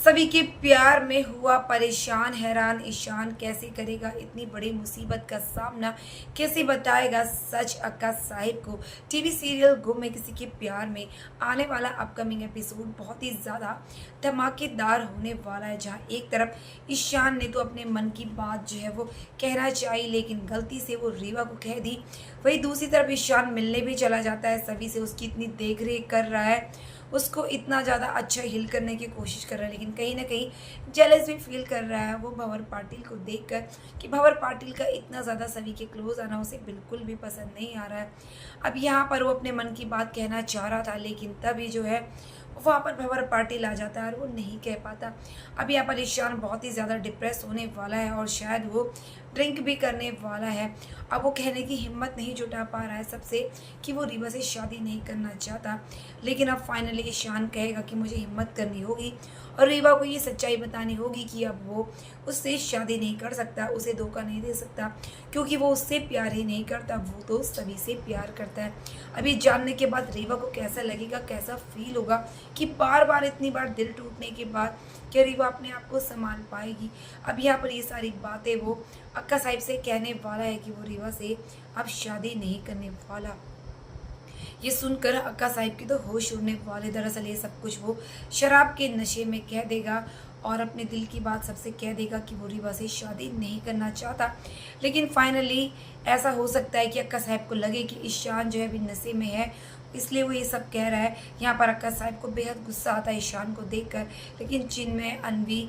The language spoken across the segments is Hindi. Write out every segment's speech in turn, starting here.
सभी के प्यार में हुआ परेशान हैरान ईशान कैसे करेगा इतनी बड़ी मुसीबत का सामना, कैसे बताएगा सच अक्का साहिब को। टीवी सीरियल गुम में किसी के प्यार में आने वाला अपकमिंग एपिसोड बहुत ही ज़्यादा धमाकेदार होने वाला है, जहां एक तरफ ईशान ने तो अपने मन की बात जो है वो कहना चाहिए लेकिन गलती से वो रीवा को कह दी। वहीं दूसरी तरफ ईशान मिलने भी चला जाता है सभी से, उसकी इतनी देख रेख कर रहा है, उसको इतना ज़्यादा अच्छा हील करने की कोशिश कर रहा है, लेकिन कहीं ना कहीं जेलस भी फील कर रहा है वो भंवर पाटिल को देखकर कि भंवर पाटिल का इतना ज़्यादा सभी के क्लोज आना उसे बिल्कुल भी पसंद नहीं आ रहा है। अब यहाँ पर वो अपने मन की बात कहना चाह रहा था, लेकिन तभी जो है वहाँ पर भंवर पाटिल आ जाता है और वो नहीं कह पाता। अब यहाँ पर ईशान बहुत ही ज़्यादा डिप्रेस होने वाला है और शायद वो ड्रिंक भी करने वाला है। अब वो कहने की हिम्मत नहीं जुटा पा रहा है सबसे कि वो रीवा से शादी नहीं करना चाहता, लेकिन अब फाइनली ईशान कहेगा कि मुझे हिम्मत करनी होगी और रीवा को ये सच्चाई बतानी होगी कि अब वो उससे शादी नहीं कर सकता, उसे धोखा नहीं दे सकता, क्योंकि वो उससे प्यार ही नहीं करता, वो तो सभी से प्यार करता है। अभी जानने के बाद रीवा को कैसा लगेगा, कैसा फील होगा कि बार बार इतनी बार दिल टूटने के बाद क्या रीवा अपने आप को संभाल पाएगी। अब यहाँ पर ये सारी बातें वो अक्का साहिब से कहने वाला है कि वो रीवा से अब शादी नहीं करने वाला। ये सुनकर अक्का साहिब की तो होश उड़ने वाले, दरअसल ये सब कुछ वो शराब के नशे में कह देगा और अपने दिल की बात सबसे कह देगा कि वो रीवा से शादी नहीं करना चाहता। लेकिन फाइनली ऐसा हो सकता है कि अक्का साहिब को लगे कि ईशान जो है अभी नशे में है, इसलिए वो ये सब कह रहा है। यहाँ पर अक्का साहिब को बेहद गुस्सा आता है ईशान को देखकर, लेकिन चिन्मय, अनवी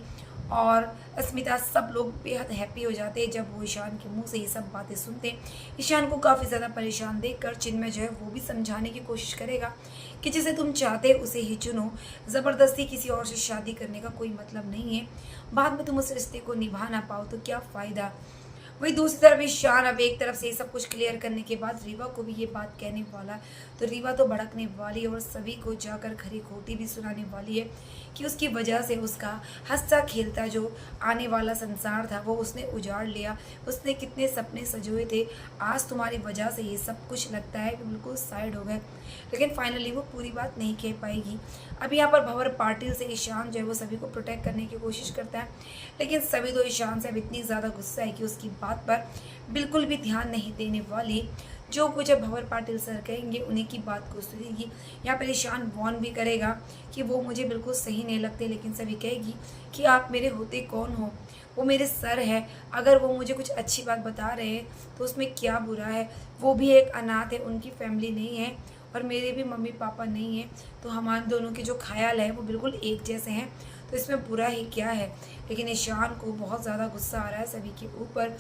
और अस्मिता सब लोग बेहद हैप्पी हो जाते हैं जब वो ईशान के मुंह से ये सब बातें सुनते हैं। ईशान को काफ़ी ज़्यादा परेशान देखकर चिन्मय जो है वो भी समझाने की कोशिश करेगा कि जिसे तुम चाहते हो उसे ही चुनो, ज़बरदस्ती किसी और से शादी करने का कोई मतलब नहीं है, बाद में तुम उस रिश्ते को निभा ना पाओ तो क्या फ़ायदा। वही दूसरी तरफ ईशान अब एक तरफ से ये सब कुछ क्लियर करने के बाद रीवा को भी ये बात कहने वाला, तो रीवा तो भड़कने वाली है और सभी को जाकर खरी खोटी भी सुनाने वाली है कि उसकी वजह से उसका हंसता खेलता जो आने वाला संसार था वो उसने उजाड़ लिया, उसने कितने सपने सजोए थे, आज तुम्हारी वजह से ये सब कुछ लगता है कि बिल्कुल साइड हो गए। लेकिन फाइनली वो पूरी बात नहीं कह पाएगी। अब यहाँ पर भंवर पाटिल से ईशान जो है वो सभी को प्रोटेक्ट करने की कोशिश करता है, लेकिन सभी तो ईशान से अब इतनी ज़्यादा गुस्सा है कि उसकी बात पर बिल्कुल भी ध्यान नहीं देने वाली। जो कुछ अब भंवर पाटिल सर कहेंगे उन्हीं की बात को सुनेगी। यहाँ पर ईशान वॉर्न भी करेगा कि वो मुझे बिल्कुल सही नहीं लगते, लेकिन सभी कहेगी कि आप मेरे होते कौन हो, वो मेरे सर है, अगर वो मुझे कुछ अच्छी बात बता रहे हैं तो उसमें क्या बुरा है, वो भी एक अनाथ है, उनकी फैमिली नहीं है और मेरे भी मम्मी पापा नहीं हैं, तो हमारे दोनों के जो ख्याल है वो बिल्कुल एक जैसे हैं, तो इसमें बुरा ही क्या है। लेकिन ईशान को बहुत ज़्यादा गुस्सा आ रहा है सभी के ऊपर,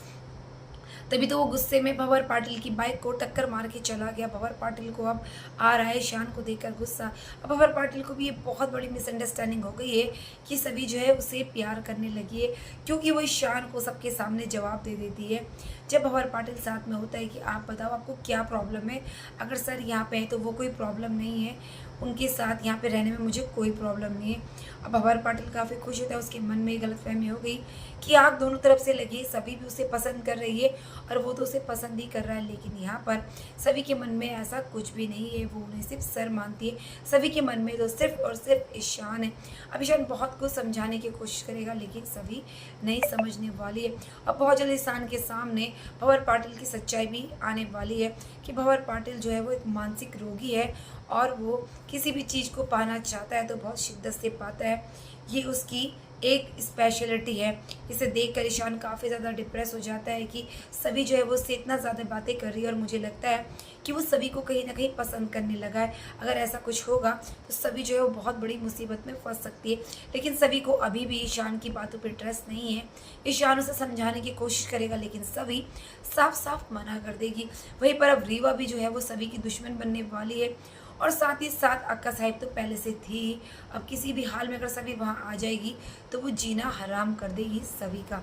तभी तो वो गुस्से में भंवर पाटिल की बाइक को टक्कर मार के चला गया। भंवर पाटिल को अब आ रहा है ईशान को देखकर गुस्सा। अब भंवर पाटिल को भी ये बहुत बड़ी मिसअंडरस्टैंडिंग हो गई है कि सभी जो है उसे प्यार करने लगी है, क्योंकि वो ईशान को सबके सामने जवाब दे देती है जब भंवर पाटिल साथ में होता है कि आप बताओ आपको क्या प्रॉब्लम है, अगर सर यहाँ पे है तो वो कोई प्रॉब्लम नहीं है, उनके साथ यहाँ पे रहने में मुझे कोई प्रॉब्लम नहीं है। अब भंवर पाटिल काफ़ी खुश होता है, उसके मन में गलतफहमी हो गई कि आग दोनों तरफ से लगी, सभी भी उसे पसंद कर रही है और वो तो उसे पसंद ही कर रहा है, लेकिन यहाँ पर सभी के मन में ऐसा कुछ भी नहीं है, वो उन्हें सिर्फ सर मानती है। सभी के मन में तो सिर्फ और सिर्फ ईशान है। अब ईशान बहुत कुछ समझाने की कोशिश करेगा, लेकिन सभी नहीं समझने वाली है। अब बहुत जल्द ईशान के सामने भंवर पाटिल की सच्चाई भी आने वाली है कि भंवर पाटिल जो है वो एक मानसिक रोगी है और वो किसी भी चीज़ को पाना चाहता है तो बहुत शिद्दत से पाता है, ये उसकी एक स्पेशलिटी है। इसे देखकर ईशान काफ़ी ज़्यादा डिप्रेस हो जाता है कि सभी जो है वो उससे इतना ज़्यादा बातें कर रही है और मुझे लगता है कि वो सभी को कहीं ना कहीं पसंद करने लगा है। अगर ऐसा कुछ होगा तो सभी जो है वो बहुत बड़ी मुसीबत में फंस सकती है, लेकिन सभी को अभी भी ईशान की बातों पर ट्रस्ट नहीं है। ईशान उसे समझाने की कोशिश करेगा, लेकिन सभी साफ साफ मना कर देगी। वहीं पर अब रीवा भी जो है वो सभी की दुश्मन बनने वाली है और साथ ही साथ अक्का साहिब तो पहले से थी, अब किसी भी हाल में अगर सभी वहाँ आ जाएगी तो वो जीना हराम कर देगी सभी का।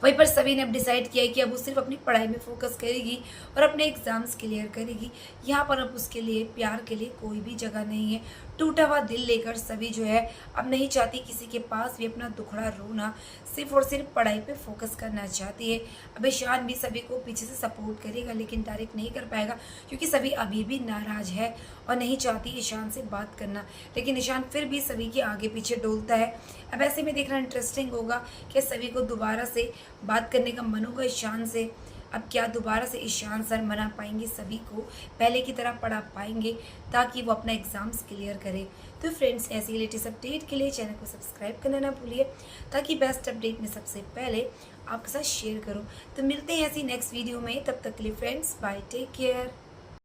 वहीं पर सभी ने अब डिसाइड किया है कि अब वो सिर्फ अपनी पढ़ाई में फोकस करेगी और अपने एग्जाम्स क्लियर करेगी। यहाँ पर अब उसके लिए प्यार के लिए कोई भी जगह नहीं है। टूटा हुआ दिल लेकर सभी जो है अब नहीं चाहती किसी के पास भी अपना दुखड़ा रोना, सिर्फ और सिर्फ पढ़ाई पे फोकस करना चाहती है। अब ईशान भी सभी को पीछे से सपोर्ट करेगा लेकिन डायरेक्ट नहीं कर पाएगा क्योंकि सभी अभी भी नाराज है और नहीं चाहती ईशान से बात करना, लेकिन ईशान फिर भी सभी के आगे पीछे डोलता है। अब ऐसे में देखना इंटरेस्टिंग होगा कि सभी को दोबारा से बात करने का मन होगा ईशान से। अब क्या दोबारा से ईशान सर मना पाएंगे सभी को, पहले की तरह पढ़ा पाएंगे ताकि वो अपना एग्जाम्स क्लियर करे। तो फ्रेंड्स, ऐसी लेटेस्ट अपडेट के लिए चैनल को सब्सक्राइब करना ना भूलिए ताकि बेस्ट अपडेट में सबसे पहले आपके साथ शेयर करूं। तो मिलते हैं ऐसी नेक्स्ट वीडियो में, तब तक के लिए फ्रेंड्स बाय, टेक केयर।